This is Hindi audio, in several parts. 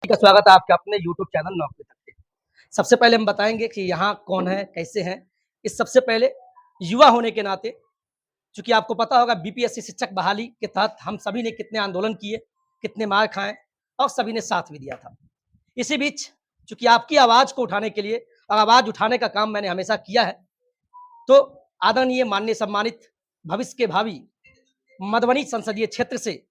का स्वागत है आपके अपने यूट्यूब चैनल नौकरी तक पे। सबसे पहले हम बताएँगे कि यहाँ कौन है, कैसे हैं? इस सबसे पहले युवा होने के नाते चूँकि आपको पता होगा बीपीएससी शिक्षक बहाली के तहत हम सभी ने कितने आंदोलन किए, कितने मार खाए और सभी ने साथ भी दिया था। इसी बीच चूँकि आपकी आवाज़ को उठाने के लिए और आवाज़ उठाने का काम मैंने हमेशा किया है, तो आदरणीय माननीय सम्मानित भविष्य के भावी मधुबनी संसदीय क्षेत्र से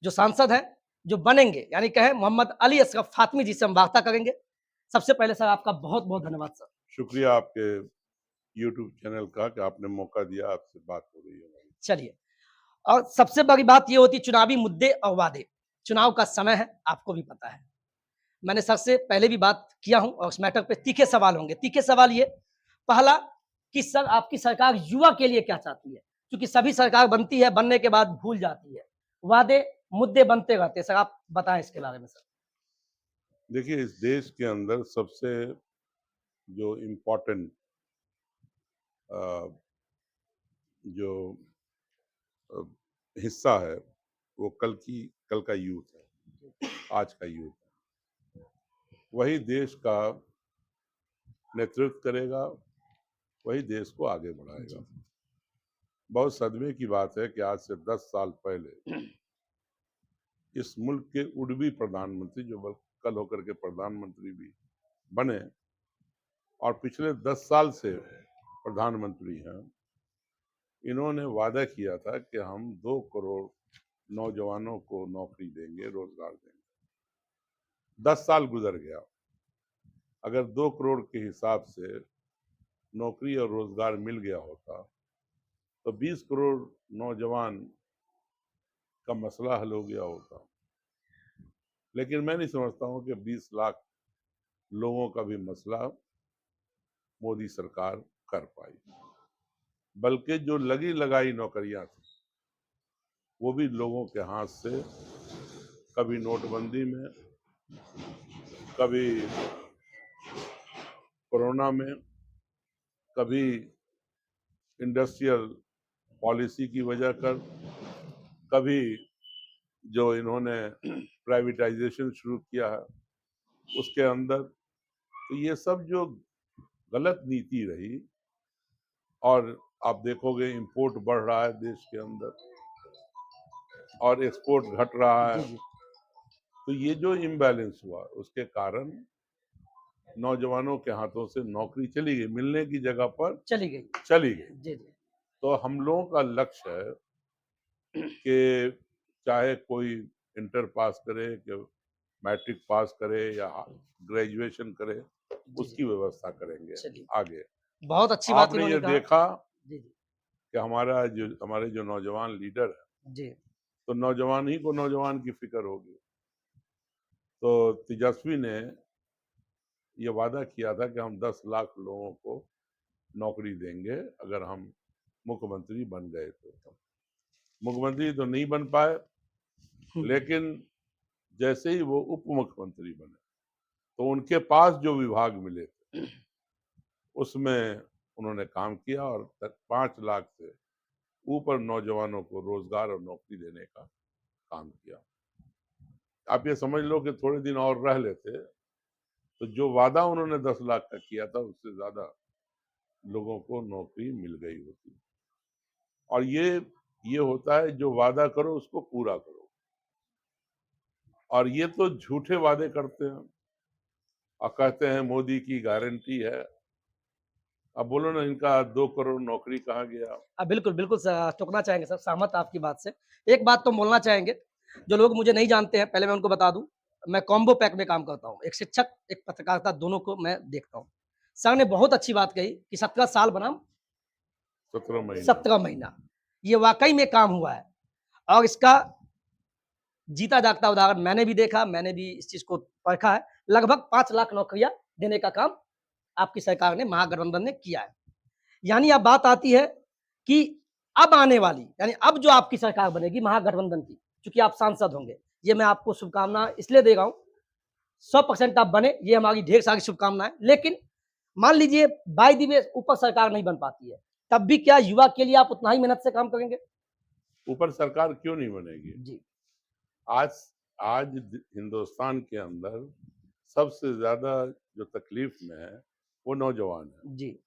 जो सांसद हैं, जो बनेंगे यानी कहें मोहम्मद अली असरफ फातमी जी से हम वार्ता करेंगे। सबसे पहले सर आपका बहुत-बहुत धन्यवाद सर। शुक्रिया आपके यूट्यूब चैनल का कि आपने मौका दिया, आपसे बात हो रही है हमारी। चलिए और सबसे बड़ी बात ये होती है चुनावी मुद्दे और वादे। चुनाव का समय है, आपको भी पता है। मैंने सर से पहले भी बात किया हूँ और उस मैटर पे तीखे सवाल होंगे। तीखे सवाल ये, पहला कि सर आपकी सरकार युवा के लिए क्या चाहती है? क्योंकि सभी सरकार बनती है, बनने के बाद भूल जाती है। वादे, मुद्दे बनते रहते हैं। सर आप बताएँ इसके बारे में सर। देखिए, इस देश के अंदर सबसे जो इम्पोर्टेंट जो अ, हिस्सा है, वो कल का यूथ है, आज का यूथ है। वही देश का नेतृत्व करेगा, वही देश को आगे बढ़ाएगा। बहुत सदमे की बात है कि आज से 10 साल पहले इस मुल्क के उड़वी प्रधानमंत्री, जो कल होकर के प्रधानमंत्री भी बने और पिछले 10 साल से प्रधानमंत्री हैं, इन्होंने वादा किया था कि हम 2 करोड़ नौजवानों को नौकरी देंगे, रोजगार देंगे। 10 साल गुजर गया। अगर 2 करोड़ के हिसाब से नौकरी और रोजगार मिल गया होता तो 20 करोड़ नौजवान का मसला हल हो गया होता। लेकिन मैं नहीं समझता हूँ कि 20 लाख लोगों का भी मसला मोदी सरकार कर पाई। बल्कि जो लगी लगाई नौकरियां थी, वो भी लोगों के हाथ से कभी नोटबंदी में, कभी कोरोना में, कभी इंडस्ट्रियल पॉलिसी की वजह कर, कभी जो इन्होंने प्राइवेटाइजेशन शुरू किया है उसके अंदर, तो ये सब जो गलत नीति रही, और आप देखोगे इंपोर्ट बढ़ रहा है देश के अंदर और एक्सपोर्ट घट रहा है, तो ये जो इम्बैलेंस हुआ उसके कारण नौजवानों के हाथों से नौकरी चली गई, मिलने की जगह पर चली गई। चली गई। जी, जी। तो हम लोगों का लक्ष्य है कि चाहे कोई इंटर पास करे, कि मैट्रिक पास करे या ग्रेजुएशन करे, जी, उसकी जी। व्यवस्था करेंगे चलिए, आगे। बहुत अच्छी बात आपने इन्होंने ये कहा। देखा जी, जी। कि हमारे जो नौजवान लीडर है, जी। तो नौजवान ही को नौजवान की फिक्र होगी। तो तेजस्वी ने ये वादा किया था कि हम 10 लाख लोगों को नौकरी देंगे अगर हम मुख्यमंत्री बन गए तो। मुख्यमंत्री तो नहीं बन पाए, लेकिन जैसे ही वो उप मुख्यमंत्री बने तो उनके पास जो विभाग मिले थे उसमें उन्होंने काम किया और 5 लाख से ऊपर नौजवानों को रोजगार और नौकरी देने का काम किया। आप ये समझ लो कि थोड़े दिन और रह लेते तो जो वादा उन्होंने 10 लाख का किया था उससे ज्यादा लोगों को नौकरी मिल गई होती। और ये होता है, जो वादा करो उसको पूरा करो। और ये तो झूठे वादे करते हैं और कहते हैं मोदी की गारंटी है। अब बोलो ना, इनका 2 करोड़ नौकरी कहाँ गया? बिल्कुल, बिल्कुल टोकना चाहेंगे सर, सहमत आपकी बात से। एक बात तो बोलना चाहेंगे, जो लोग मुझे नहीं जानते हैं, पहले मैं उनको बता दूँ, मैं कॉम्बो पैक में काम करता हूँ। एक शिक्षक, एक पत्रकारिता दोनों को मैं देखता हूँ। सर ने बहुत अच्छी बात कही कि 17 साल बनाम 17 महीना। 17 महीना। ये वाक़ई में काम हुआ है और इसका जीता-जागता उदाहरण मैंने भी देखा, मैंने भी इस चीज़ को परखा है। लगभग 5 लाख नौकरियाँ देने का काम आपकी सरकार ने, महागठबंधन ने किया है। यानी अब बात आती है कि अब आने वाली, यानी अब जो आपकी सरकार बनेगी महागठबंधन की, चूँकि आप सांसद होंगे, ये मैं आपको शुभकामना इसलिए दे रहा हूँ, 100% आप बने, ये हमारी ढेर सारी शुभकामनाएँ। लेकिन मान लीजिए बाय द वे ऊपर सरकार नहीं बन पाती है, तब भी क्या युवा के लिए आप उतना ही मेहनत से काम करेंगे? ऊपर सरकार क्यों नहीं बनेगी? जी, आज आज हिंदुस्तान के अंदर सबसे ज्यादा जो तकलीफ में है वो नौजवान है, जी,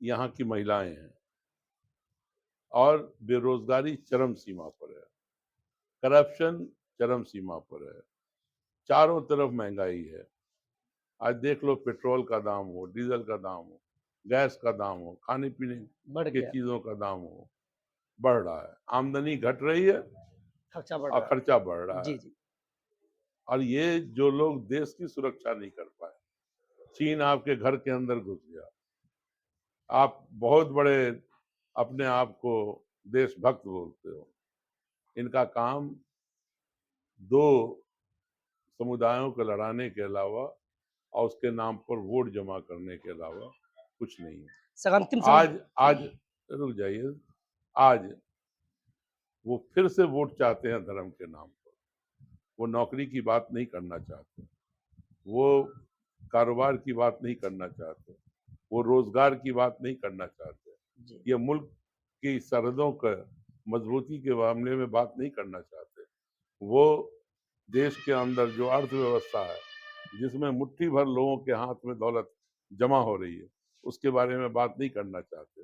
यहाँ की महिलाएं हैं, और बेरोजगारी चरम सीमा पर है, करप्शन चरम सीमा पर है, चारों तरफ महंगाई है। आज देख लो, पेट्रोल का दाम हो, डीजल का दाम हो, गैस का दाम हो, खाने पीने बढ़ की गया, चीजों का दाम हो, बढ़ रहा है। आमदनी घट रही है खर्चा बढ़ और रहा खर्चा बढ़ है। रहा जी, है। जी, और ये जो लोग देश की सुरक्षा नहीं कर पाए, चीन आपके घर के अंदर घुस गया, आप बहुत बड़े अपने आप को देशभक्त बोलते हो, इनका काम दो समुदायों को लड़ाने के अलावा और उसके नाम पर वोट जमा करने के अलावा कुछ नहीं है। सर अंतिम समय आज आज रुक जाइए, आज वो फिर से वोट चाहते हैं धर्म के नाम पर। वो नौकरी की बात नहीं करना चाहते, वो कारोबार की बात नहीं करना चाहते, वो रोजगार की बात नहीं करना चाहते, जी, ये मुल्क की सरहदों का मजबूती के मामले में बात नहीं करना चाहते। वो देश के अंदर जो अर्थव्यवस्था है, जिसमें मुट्ठी भर लोगों के हाथ में दौलत जमा हो रही है, उसके बारे में बात नहीं करना चाहते।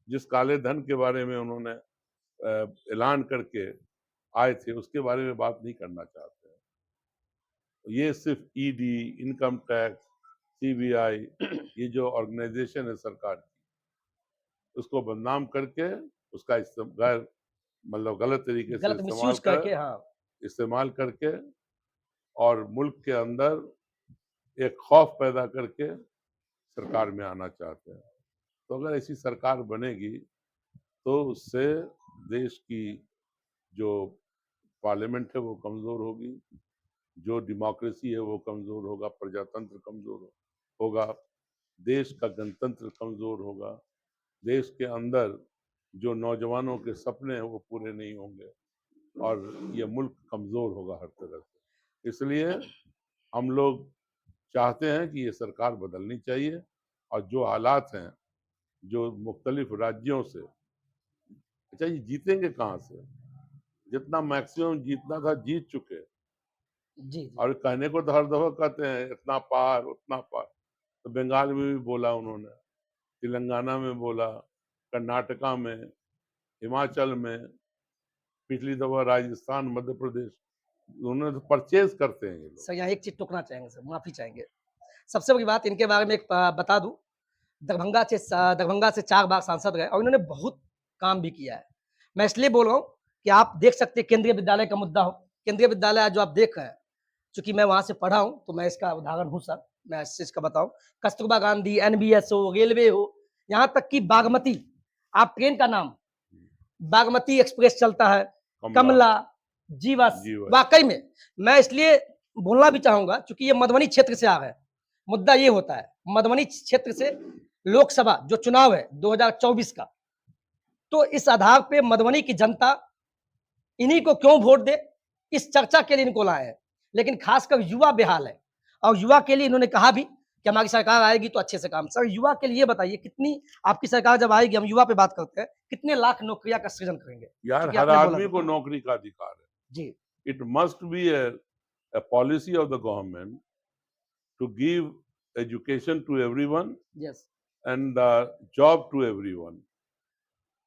जिस काले धन के बारे में उन्होंने ऐलान करके आए थे, उसके बारे में बात नहीं करना चाहते हैं। ये सिर्फ ईडी, इनकम टैक्स, सीबीआई, ये जो ऑर्गेनाइजेशन है सरकार की, उसको बदनाम करके उसका गैर मतलब गलत तरीके से गलत मिसयूज़ करके हाँ, इस्तेमाल करके और मुल्क के अंदर एक खौफ पैदा करके सरकार में आना चाहते हैं। तो अगर ऐसी सरकार बनेगी तो उससे देश की जो पार्लियामेंट है वो कमजोर होगी, जो डेमोक्रेसी है वो कमजोर होगा, प्रजातंत्र कमजोर होगा, देश का गणतंत्र कमजोर होगा, देश के अंदर जो नौजवानों के सपने हैं वो पूरे नहीं होंगे, और ये मुल्क कमजोर होगा हर तरह से। इसलिए हम लोग चाहते हैं कि ये सरकार बदलनी चाहिए, और जो हालात हैं, जो मुख्तलिफ राज्यों से, अच्छा ये जीतेंगे कहाँ से? जितना मैक्सिमम जीतना था जीत चुके, जी, जी, और कहने को तो हर दफा कहते हैं इतना पार उतना पार। तो बंगाल में भी बोला उन्होंने, तेलंगाना में बोला, कर्नाटका में, हिमाचल में, पिछली दफा राजस्थान, मध्य प्रदेश, उन्होंने तो परचेज करते हैं ये लोग। सर यहाँ एक चीज़ टोकना चाहेंगे सर, माफ़ी चाहेंगे। सबसे बड़ी बात इनके बारे में एक बता दूँ, दरभंगा से 4 बार सांसद रहे और इन्होंने बहुत काम भी किया है। मैं इसलिए बोल रहा हूँ कि आप देख सकते हैं केंद्रीय विद्यालय का मुद्दा हो, केंद्रीय विद्यालय आज जो आप देख रहे हैं, चूँकि मैं वहाँ से पढ़ा हूँ, तो मैं इसका उदाहरण हूँ सर, मैं इस चीज़ का बताऊँ। कस्तूरबा गांधी, एनबीएस हो, रेलवे हो, यहाँ तक कि बागमती, आप ट्रेन का नाम बागमती एक्सप्रेस चलता है, कमला, कमला, जीवस, जीवन, वाक़ई में मैं इसलिए बोलना भी चाहूँगा चूँकि ये मधुबनी क्षेत्र से आ रहे हैं। मुद्दा ये होता है, मधुबनी क्षेत्र से लोकसभा जो चुनाव है 2024 का, तो इस आधार पे मधुबनी की जनता इन्हीं को क्यों वोट दे, इस चर्चा के लिए इनको लाए हैं। लेकिन खासकर युवा बेहाल है और युवा के लिए इन्होंने कहा भी कि हमारी सरकार आएगी तो अच्छे से काम। सर युवा के लिए ये बताइए कितनी आपकी सरकार जब आएगी, हम युवा पे बात करते हैं, कितने लाख नौकरियाँ का सृजन करेंगे? यार क्योंकि हर आपने बोला आदमी था। को नौकरी का अधिकार है। जी, it must be a policy of the government to give education to everyone yes, and job to everyone.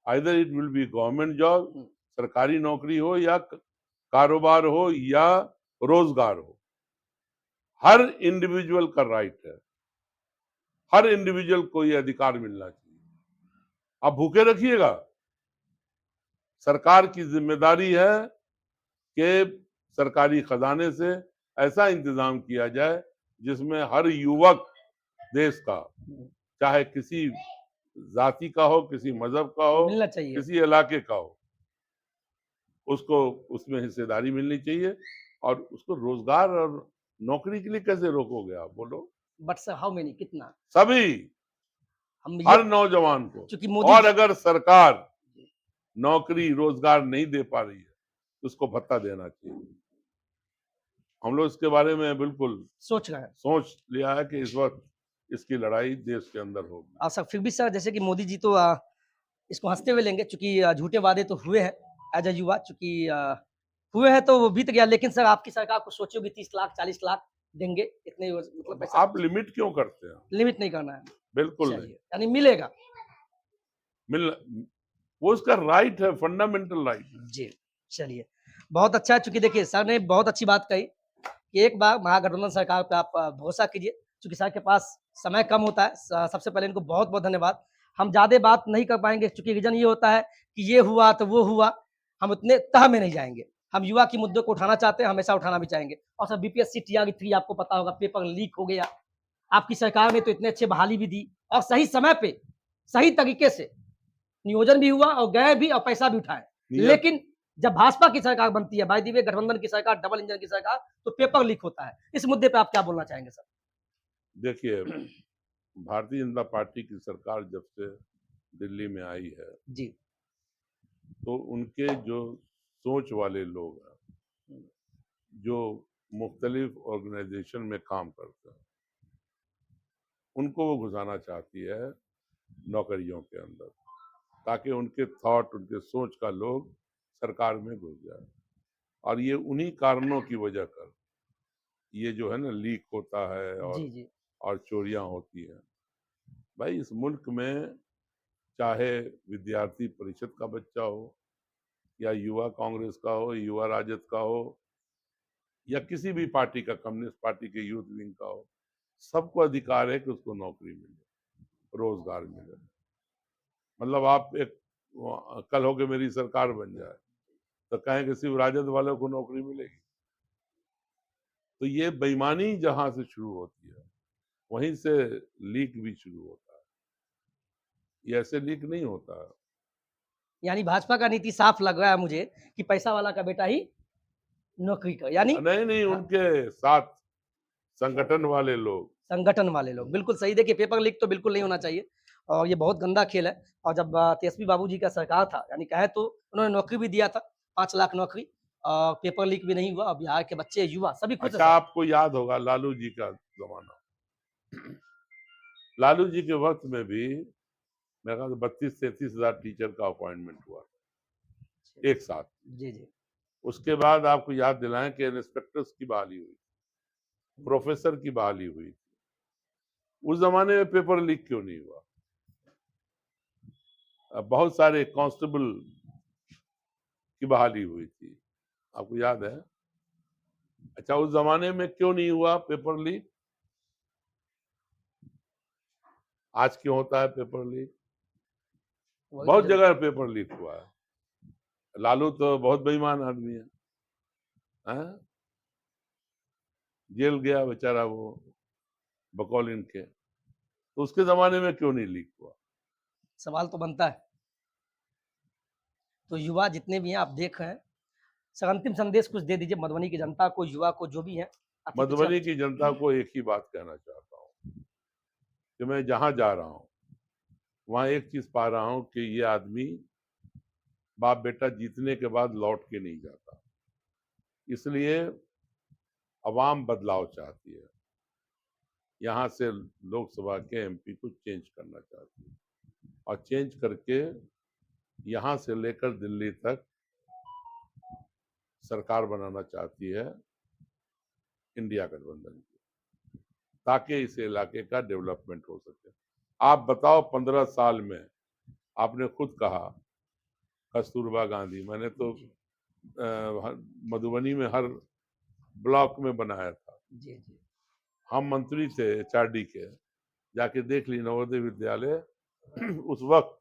Either it will be government job, हुँ, सरकारी नौकरी हो या कारोबार हो या रोजगार हो, हर इंडिविजुअल का राइट है, हर इंडिविजुअल को ये अधिकार मिलना चाहिए। आप भूखे रखिएगा, सरकार की जिम्मेदारी है कि सरकारी खजाने से ऐसा इंतजाम किया जाए जिसमें हर युवक देश का, हुँ, चाहे किसी जाति का हो, किसी मजहब का हो, मिलना चाहिए। किसी इलाके का हो, उसको उसमें हिस्सेदारी मिलनी चाहिए। और उसको रोजगार और नौकरी के लिए कैसे रोकोगे आप, बोलो? बट सर हाउ मेनी कितना? सभी, हम ये हर नौजवान को। चूँकि मोदी और जी अगर सरकार नौकरी रोजगार नहीं दे पा रही है तो उसको भत्ता देना चाहिए। हम लोग इसके बारे में बिल्कुल सोच रहे हैं। सोच लिया है कि इस वक्त इसकी लड़ाई देश के अंदर होगी। और सर फिर भी सर जैसे कि मोदी जी तो इसको हँसते हुए लेंगे चूँकि झूठे वादे तो हुए हैं एज़ अ युवा चूँकि हुए हैं तो वो बीत गया, लेकिन सर आपकी सरकार कुछ सोची होगी 30 लाख, 40 लाख देंगे, इतने मतलब पैसा आप लिमिट क्यों करते हैं? लिमिट नहीं करना है। बिल्कुल नहीं। चलिए, यानी मिलेगा। मिल वो उसका राइट है, फंडामेंटल राइट है। जी, चलिए। बहुत अच्छा है, चूँकि देखिए सर ने बहुत अच्छी बात कही कि एक बार महागठबंधन सरकार पे आप भरोसा कीजिए, चूँकि सर के पास समय कम होता है। स सबसे पहले इनको बहुत-बहुत धन्यवाद। हम ज़्यादा बात नहीं कर पाएँगे, चूँकि रीज़न ये होता है कि ये हुआ तो वो हुआ, हम उतने तह में नहीं जाएँगे। हम युवा के मुद्दों को उठाना चाहते हैं, हमेशा उठाना भी चाहेंगे। और सर बीपीएससी टीआरई 3 आपको पता होगा पेपर लीक हो गया। आपकी सरकार ने तो इतने अच्छे बहाली भी दी और सही समय पे, सही तरीके से नियोजन भी हुआ और गए भी और पैसा भी उठाए। नियत लेकिन जब भाजपा की सरकार बनती है, बाय द वे गठबंधन की सरकार, डबल इंजन की सरकार, तो पेपर लीक होता है। इस मुद्दे पे आप क्या बोलना चाहेंगे सर? देखिए, भारतीय जनता पार्टी की सरकार जब से दिल्ली में आई है, जी। तो उनके जो सोच वाले लोग हैं, जो मुख्तलिफ ऑर्गेनाइजेशन में काम करते हैं, उनको वो घुसाना चाहती है नौकरियों के अंदर, ताकि उनके थॉट, उनके सोच का लोग सरकार में घुस जाए। और ये उन्हीं कारणों की वजह कर ये जो है ना लीक होता है जी, जी। और चोरियां होती हैं। भाई, इस मुल्क में चाहे विद्यार्थी परिषद का बच्चा हो, या युवा कांग्रेस का हो, युवा राजद का हो, या किसी भी पार्टी का, कम्युनिस्ट पार्टी के यूथ विंग का हो, सबको अधिकार है कि उसको नौकरी मिले, रोजगार मिले। मतलब आप एक कल हो के मेरी सरकार बन जाए तो कहें कि सिर्फ राजद वालों को नौकरी मिलेगी। तो ये बेईमानी जहां से शुरू होती है, वहीं से लीक भी शुरू होता है। ये ऐसे लीक नहीं होता है। यानी भाजपा का नीति साफ लग रहा है मुझे कि पैसा वाला का बेटा ही नौकरी करे, यानी नहीं नहीं, हाँ, उनके साथ संगठन वाले लोग। संगठन वाले लोग। बिल्कुल सही, देखिए पेपर लीक तो बिल्कुल नहीं होना चाहिए और ये बहुत गंदा खेल है। और जब तेजस्वी बाबू जी का सरकार था, यानी कहें तो उन्होंने नौकरी भी दिया था, 5 लाख नौकरी, पेपर लीक भी नहीं हुआ और बिहार के बच्चे, युवा सभी खुश हैं अच्छा, सर। आपको याद होगा लालू जी का जमाना। लालू जी के वक्त में भी मेरे ख्याल से 32-33 हजार टीचर का अपॉइंटमेंट हुआ था एक साथ। जी, जी। उसके बाद आपको याद दिलाएं कि इंस्पेक्टर्स की बहाली हुई, प्रोफेसर की बहाली हुई। उस जमाने में पेपर लीक क्यों नहीं हुआ? बहुत सारे कांस्टेबल की बहाली हुई थी, आपको याद है? अच्छा, उस जमाने में क्यों नहीं हुआ पेपर लीक? आज क्यों होता है पेपर लीक? वही तो बहुत जगह पेपर लीक हुआ है। लालू तो बहुत बेईमान आदमी है, हैं? जेल गया बेचारा वो, बकौल इनके। तो उसके जमाने में क्यों नहीं लीक हुआ? सवाल तो बनता है। तो युवा जितने भी हैं आप देख रहे हैं, सर अंतिम संदेश कुछ दे दीजिए मधुबनी की जनता को, युवा को, जो भी है, अति पिछड़ा। मधुबनी की जनता को एक ही बात कहना चाहता हूँ कि मैं जहां जा रहा हूँ, वहां एक चीज पा रहा हूँ कि ये आदमी बाप बेटा जीतने के बाद लौट के नहीं जाता। इसलिए अवाम बदलाव चाहती है। यहाँ से लोकसभा के एमपी को चेंज करना चाहती है, और चेंज करके यहाँ से लेकर दिल्ली तक सरकार बनाना चाहती है इंडिया गठबंधन की, ताकि इस इलाके का डेवलपमेंट हो सके। आप बताओ, 15 साल में आपने खुद कहा कस्तूरबा गांधी, मैंने तो मधुबनी में हर ब्लॉक में बनाया था। जी, जी। हम मंत्री थे एचआरडी के, जाके देख ली नवोदय विद्यालय उस वक्त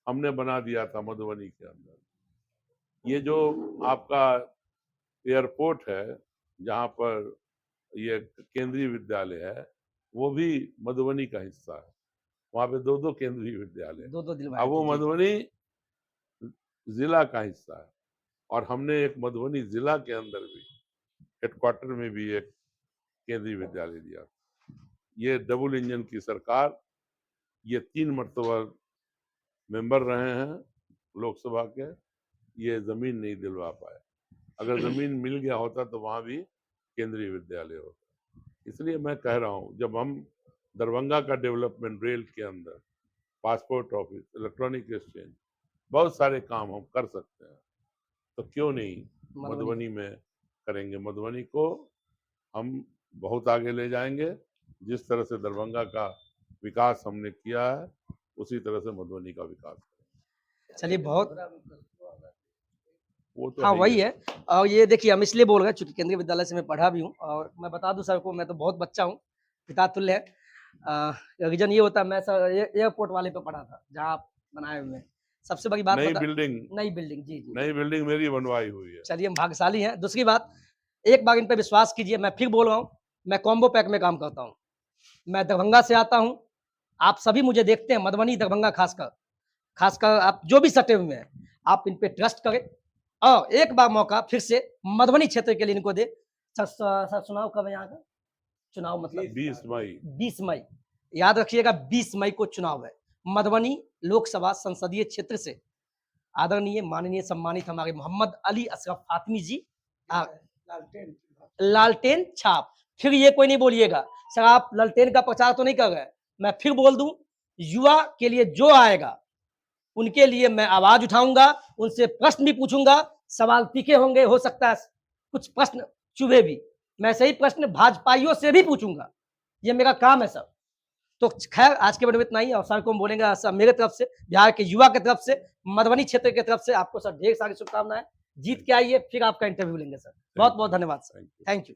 हमने बना दिया था मधुबनी के अंदर। ये जो आपका एयरपोर्ट है, जहाँ पर ये केंद्रीय विद्यालय है, वो भी मधुबनी का हिस्सा है। वहाँ पे दो दो केंद्रीय विद्यालय। 2-2 दिलवाए अब वो थे। जी, जी। मधुबनी जिला का हिस्सा है, और हमने एक मधुबनी जिला के अंदर भी हेडक्वार्टर में भी एक केंद्रीय विद्यालय दिया। ये डबल इंजन की सरकार, ये 3 मरतबा मेंबर रहे हैं लोकसभा के, ये जमीन नहीं दिलवा पाए। अगर जमीन मिल गया होता तो वहां भी केंद्रीय विद्यालय होता। इसलिए मैं कह रहा हूं, जब हम दरभंगा का डेवलपमेंट, रेल के अंदर पासपोर्ट ऑफिस, इलेक्ट्रॉनिक एक्सचेंज, बहुत सारे काम हम कर सकते हैं, तो क्यों नहीं मधुबनी में करेंगे। मधुबनी को हम बहुत आगे ले जाएंगे। जिस तरह से दरभंगा का विकास हमने किया है, उसी तरह से मधुबनी का विकास करेंगे। चलिए बहुत वो तो हाँ, है ही वही है। और ये देखिए हम इसलिए बोल रहे हैं चूँकि केंद्रीय विद्यालय से मैं पढ़ा भी हूँ और मैं बता दूँ सर को मैं तो बहुत बच्चा हूँ, पिता तुल्य है। रीज़न ये होता है मैं सर एयरपोर्ट वाले पे पढ़ा था, जहाँ आप बनाए हुए हैं। सबसे बड़ी बात नई बता बिल्डिंग नई बिल्डिंग जी, जी। नई बिल्डिंग मेरी बनवाई हुई है। चलिए हम भाग्यशाली हैं। दूसरी बात, एक बार इन पे विश्वास कीजिए, मैं फिर बोल रहा हूँ, मैं कॉम्बो पैक में काम करता हूँ। मैं दरभंगा से आता हूँ, आप सभी मुझे देखते हैं मधुबनी, दरभंगा खासकर आप जो भी सटे हुए हैं, आप इन पे ट्रस्ट करें और एक बार मौका फिर से मधुबनी क्षेत्र के लिए इनको दें। सर चुनाव कब है यहाँ का? चुनाव मतलब 20 मई 20 मई। याद रखिएगा 20 मई को चुनाव है। मधुबनी लोकसभा संसदीय क्षेत्र से आदरणीय, माननीय, सम्मानित हमारे मोहम्मद अली अशरफ फातमी जी लालटेन छाप। फिर ये कोई नहीं बोलिएगा सर आप लालटेन का प्रचार तो नहीं कर रहे। मैं फिर बोल दूं, युवा के लिए जो आएगा उनके लिए मैं आवाज उठाऊंगा, उनसे प्रश्न भी पूछूंगा, सवाल तीखे होंगे, हो सकता है कुछ प्रश्न चुभे भी, मैं सही प्रश्न भाजपाइयों से भी पूछूंगा, ये मेरा काम है सर। तो खैर आज के वीडियो में इतना ही और सर को हम बोलेंगे सर मेरे तरफ से, बिहार के युवा की तरफ से, मधुबनी क्षेत्र की तरफ से आपको सर ढेर सारी शुभकामनाएं। जीत के आइए, फिर आपका इंटरव्यू लेंगे सर। बहुत बहुत धन्यवाद सर, थैंक यू।